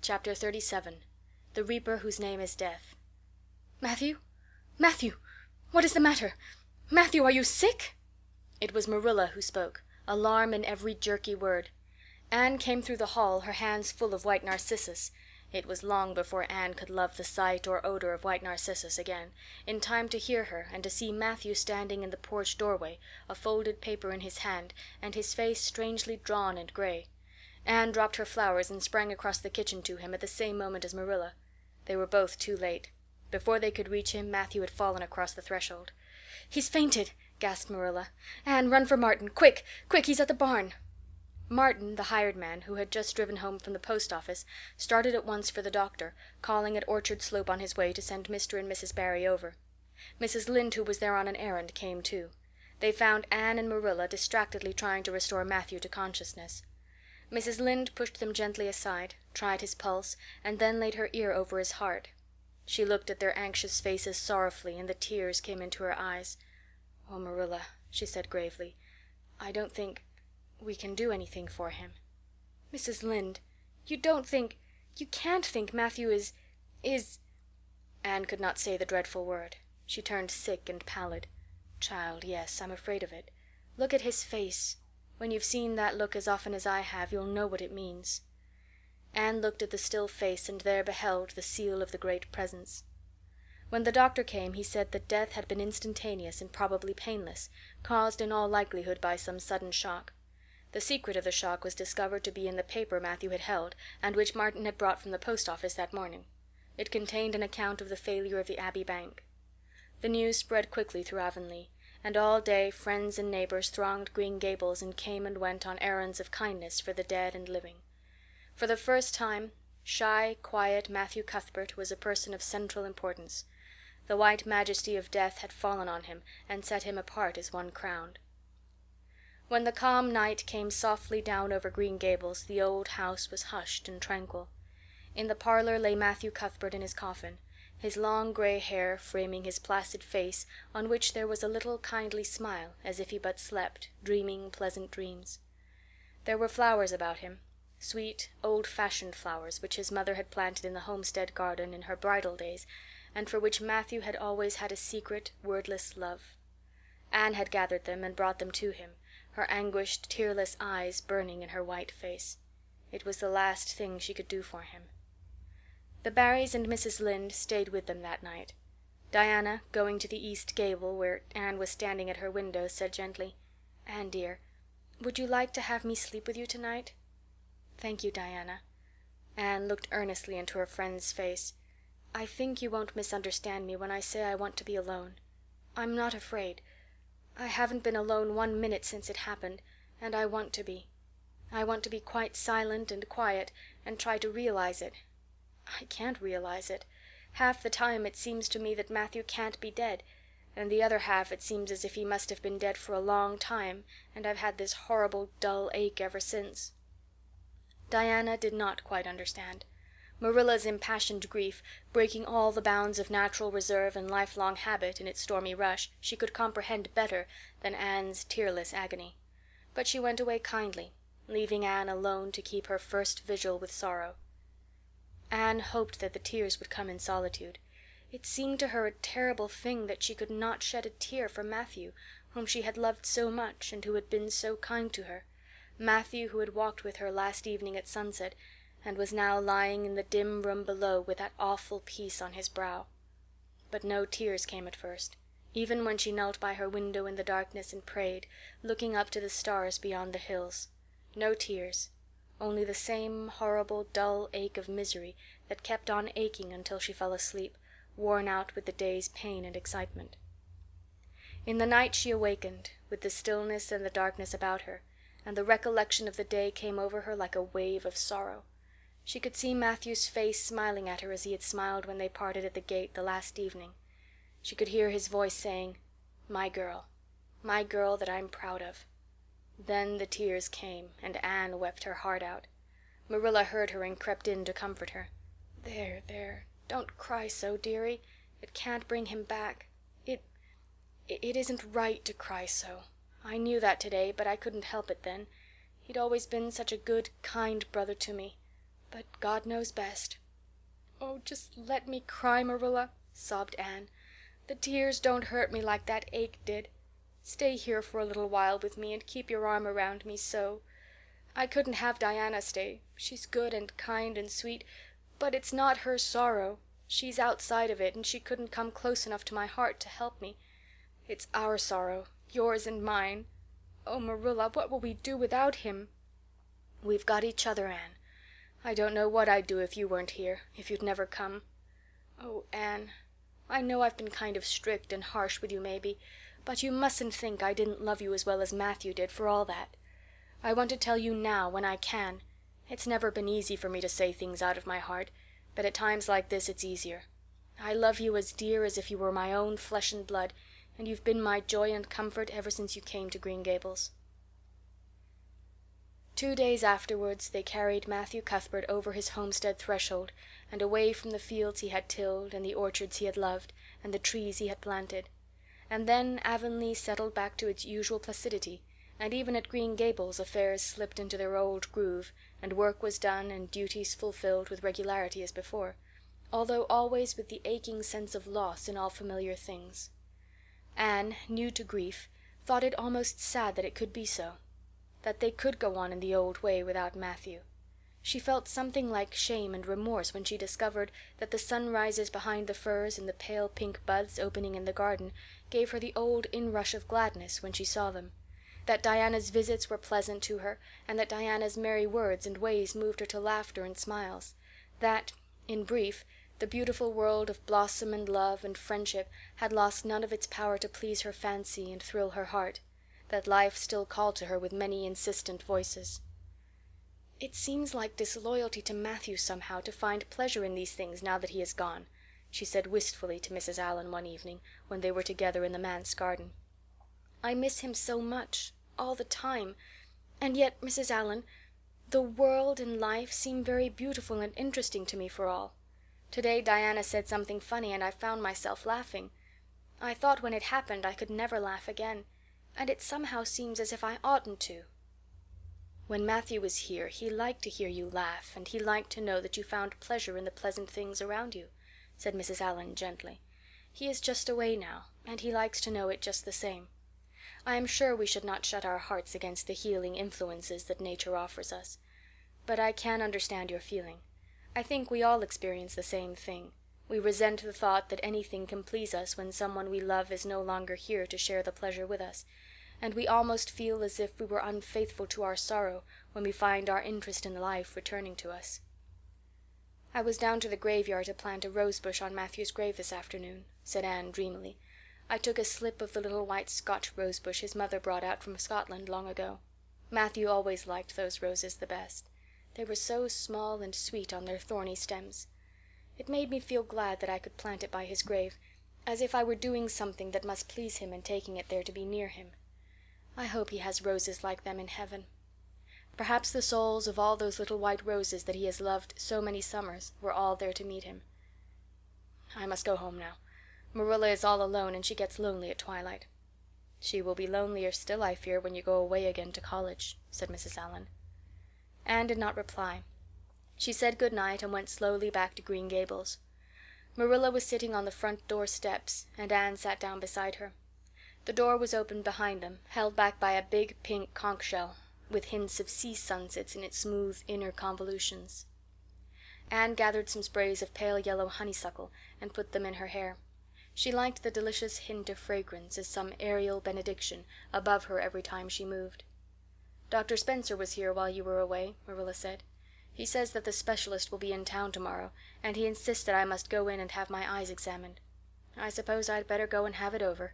Chapter 37. The Reaper Whose Name is Death. "Matthew? Matthew! What is the matter? Matthew, are you sick?" It was Marilla who spoke, alarm in every jerky word. Anne came through the hall, her hands full of white narcissus. It was long before Anne could love the sight or odor of white narcissus again, in time to hear her and to see Matthew standing in the porch doorway, a folded paper in his hand, and his face strangely drawn and gray. Anne dropped her flowers and sprang across the kitchen to him at the same moment as Marilla. They were both too late. Before they could reach him, Matthew had fallen across the threshold. "He's fainted," gasped Marilla. "Anne, run for Martin. Quick, quick, he's at the barn." Martin, the hired man, who had just driven home from the post office, started at once for the doctor, calling at Orchard Slope on his way to send Mr. and Mrs. Barry over. Mrs. Lynde, who was there on an errand, came too. They found Anne and Marilla distractedly trying to restore Matthew to consciousness. Mrs. Lynde pushed them gently aside, tried his pulse, and then laid her ear over his heart. She looked at their anxious faces sorrowfully, and the tears came into her eyes. "Oh, Marilla," she said gravely, "I don't think we can do anything for him." "Mrs. Lynde, you can't think Matthew is—" Anne could not say the dreadful word. She turned sick and pallid. "Child, yes, I'm afraid of it. Look at his face. When you've seen that look as often as I have, you'll know what it means." Anne looked at the still face and there beheld the seal of the Great Presence. When the doctor came he said that death had been instantaneous and probably painless, caused in all likelihood by some sudden shock. The secret of the shock was discovered to be in the paper Matthew had held, and which Martin had brought from the post office that morning. It contained an account of the failure of the Abbey Bank. The news spread quickly through Avonlea, and all day friends and neighbors thronged Green Gables and came and went on errands of kindness for the dead and living. For the first time, shy, quiet Matthew Cuthbert was a person of central importance. The white majesty of death had fallen on him and set him apart as one crowned. When the calm night came softly down over Green Gables, the old house was hushed and tranquil. In the parlor lay Matthew Cuthbert in his coffin, his long gray hair framing his placid face, on which there was a little kindly smile, as if he but slept, dreaming pleasant dreams. There were flowers about him, sweet, old-fashioned flowers which his mother had planted in the homestead garden in her bridal days, and for which Matthew had always had a secret, wordless love. Anne had gathered them and brought them to him, her anguished, tearless eyes burning in her white face. It was the last thing she could do for him. The Barrys and Mrs. Lynde stayed with them that night. Diana, going to the east gable where Anne was standing at her window, said gently, "Anne, dear, would you like to have me sleep with you tonight?" "Thank you, Diana." Anne looked earnestly into her friend's face. "I think you won't misunderstand me when I say I want to be alone. I'm not afraid. I haven't been alone 1 minute since it happened, and I want to be. I want to be quite silent and quiet and try to realize it. I can't realize it. Half the time it seems to me that Matthew can't be dead, and the other half it seems as if he must have been dead for a long time, and I've had this horrible dull ache ever since." Diana did not quite understand. Marilla's impassioned grief, breaking all the bounds of natural reserve and lifelong habit in its stormy rush, she could comprehend better than Anne's tearless agony. But she went away kindly, leaving Anne alone to keep her first vigil with sorrow. Anne hoped that the tears would come in solitude. It seemed to her a terrible thing that she could not shed a tear for Matthew, whom she had loved so much and who had been so kind to her. Matthew, who had walked with her last evening at sunset, and was now lying in the dim room below with that awful peace on his brow. But no tears came at first, even when she knelt by her window in the darkness and prayed, looking up to the stars beyond the hills. No tears, only the same horrible dull ache of misery that kept on aching until she fell asleep, worn out with the day's pain and excitement. In the night she awakened, with the stillness and the darkness about her, and the recollection of the day came over her like a wave of sorrow. She could see Matthew's face smiling at her as he had smiled when they parted at the gate the last evening. She could hear his voice saying, my girl that I'm proud of." Then the tears came, and Anne wept her heart out. Marilla heard her and crept in to comfort her. There, don't cry so, dearie. It can't bring him back. It isn't right to cry so. I knew that today, but I couldn't help it then. He'd always been such a good, kind brother to me. but God knows best." "Oh, just let me cry, Marilla," sobbed Anne. "The tears don't hurt me like that ache did. Stay here for a little while with me and keep your arm around me so. I couldn't have Diana stay. She's good and kind and sweet, but it's not her sorrow. She's outside of it, and she couldn't come close enough to my heart to help me. It's our sorrow, yours and mine. Oh, Marilla, what will we do without him?" "We've got each other, Anne. I don't know what I'd do if you weren't here, if you'd never come. Oh, Anne, I know I've been kind of strict and harsh with you maybe, but you mustn't think I didn't love you as well as Matthew did for all that. I want to tell you now when I can. It's never been easy for me to say things out of my heart, but at times like this it's easier. I love you as dear as if you were my own flesh and blood, and you've been my joy and comfort ever since you came to Green Gables." 2 days afterwards they carried Matthew Cuthbert over his homestead threshold and away from the fields he had tilled and the orchards he had loved and the trees he had planted. And then Avonlea settled back to its usual placidity, and even at Green Gables affairs slipped into their old groove, and work was done and duties fulfilled with regularity as before, although always with the aching sense of loss in all familiar things. Anne, new to grief, thought it almost sad that it could be so, that they could go on in the old way without Matthew. She felt something like shame and remorse when she discovered that the sunrises behind the firs and the pale pink buds opening in the garden gave her the old inrush of gladness when she saw them, that Diana's visits were pleasant to her, and that Diana's merry words and ways moved her to laughter and smiles, that, in brief, the beautiful world of blossom and love and friendship had lost none of its power to please her fancy and thrill her heart, that life still called to her with many insistent voices. "It seems like disloyalty to Matthew somehow to find pleasure in these things now that he is gone," she said wistfully to Mrs. Allan one evening when they were together in the manse garden. "I miss him so much, all the time. And yet, Mrs. Allan, the world and life seem very beautiful and interesting to me for all. Today Diana said something funny and I found myself laughing. I thought when it happened I could never laugh again, and it somehow seems as if I oughtn't to." "When Matthew was here he liked to hear you laugh, and he liked to know that you found pleasure in the pleasant things around you," said Mrs. Allan gently. "He is just away now, and he likes to know it just the same. I am sure we should not shut our hearts against the healing influences that nature offers us. But I can understand your feeling. I think we all experience the same thing. We resent the thought that anything can please us when someone we love is no longer here to share the pleasure with us, and we almost feel as if we were unfaithful to our sorrow when we find our interest in life returning to us. "I was down to the graveyard to plant a rose bush on Matthew's grave this afternoon," said Anne dreamily. "I took a slip of the little white Scotch rose bush his mother brought out from Scotland long ago. Matthew always liked those roses the best. They were so small and sweet on their thorny stems. It made me feel glad that I could plant it by his grave, as if I were doing something that must please him in taking it there to be near him. I hope he has roses like them in heaven. Perhaps the souls of all those little white roses that he has loved so many summers were all there to meet him. I must go home now. Marilla is all alone and she gets lonely at twilight." "She will be lonelier still, I fear, when you go away again to college," said Mrs. Allan. Anne did not reply. She said good night and went slowly back to Green Gables. Marilla was sitting on the front door steps, and Anne sat down beside her. The door was open behind them, held back by a big pink conch shell, with hints of sea sunsets in its smooth inner convolutions. Anne gathered some sprays of pale yellow honeysuckle and put them in her hair. She liked the delicious hint of fragrance as some aerial benediction above her every time she moved. "Dr. Spencer was here while you were away," Marilla said. "He says that the specialist will be in town tomorrow, and he insists that I must go in and have my eyes examined. I suppose I'd better go and have it over.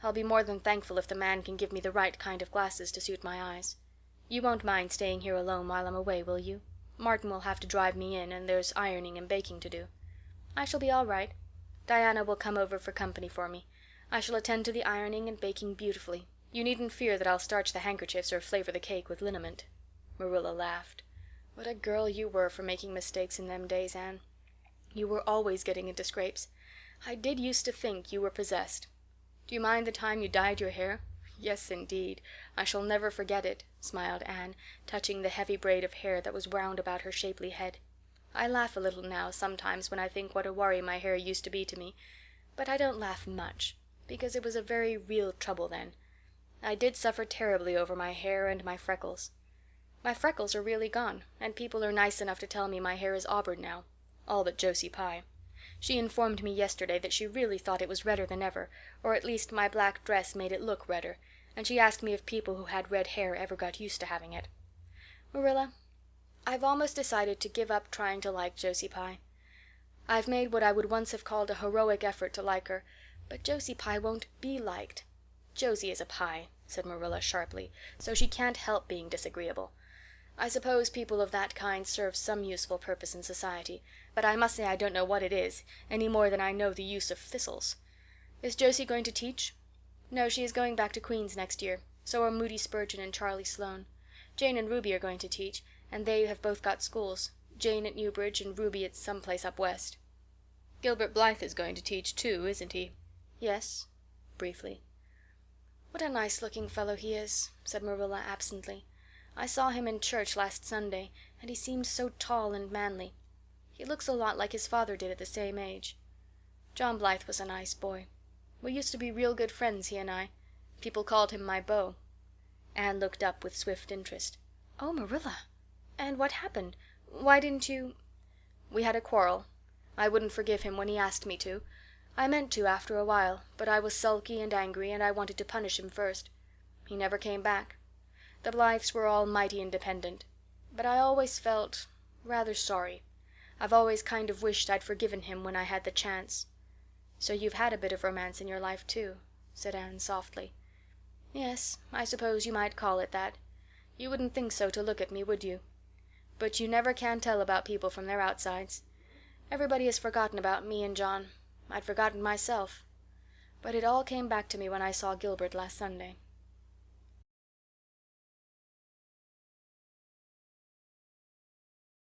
I'll be more than thankful if the man can give me the right kind of glasses to suit my eyes. You won't mind staying here alone while I'm away, will you? Martin will have to drive me in, and there's ironing and baking to do." "I shall be all right. Diana will come over for company for me. I shall attend to the ironing and baking beautifully. You needn't fear that I'll starch the handkerchiefs or flavor the cake with liniment." Marilla laughed. "What a girl you were for making mistakes in them days, Anne. You were always getting into scrapes. I did used to think you were possessed. Do you mind the time you dyed your hair? Yes, indeed. I shall never forget it, smiled Anne, touching the heavy braid of hair that was wound about her shapely head. I laugh a little now sometimes when I think what a worry my hair used to be to me, but I don't laugh much, because it was a very real trouble then. I did suffer terribly over my hair and my freckles. My freckles are really gone, and people are nice enough to tell me my hair is auburn now, all but Josie Pye. She informed me yesterday that she really thought it was redder than ever, or at least my black dress made it look redder, and she asked me if people who had red hair ever got used to having it. Marilla, I've almost decided to give up trying to like Josie Pye. I've made what I would once have called a heroic effort to like her, but Josie Pye won't be liked. Josie is a Pye, said Marilla sharply, so she can't help being disagreeable. I suppose people of that kind serve some useful purpose in society, but I must say I don't know what it is, any more than I know the use of thistles. Is Josie going to teach? No, she is going back to Queen's next year. So are Moody Spurgeon and Charlie Sloane. Jane and Ruby are going to teach, and they have both got schools. Jane at Newbridge and Ruby at some place up west. Gilbert Blythe is going to teach too, isn't he? Yes, briefly. What a nice-looking fellow he is, said Marilla absently. I saw him in church last Sunday, and he seemed so tall and manly. He looks a lot like his father did at the same age. John Blythe was a nice boy. We used to be real good friends, he and I. People called him my beau. Anne looked up with swift interest. Oh, Marilla! And what happened? Why didn't you— We had a quarrel. I wouldn't forgive him when he asked me to. I meant to after a while, but I was sulky and angry, and I wanted to punish him first. He never came back. The Blythes were all mighty independent. But I always felt rather sorry. I've always kind of wished I'd forgiven him when I had the chance. So you've had a bit of romance in your life, too, said Anne softly. Yes, I suppose you might call it that. You wouldn't think so to look at me, would you? But you never can tell about people from their outsides. Everybody has forgotten about me and John. I'd forgotten myself. But it all came back to me when I saw Gilbert last Sunday.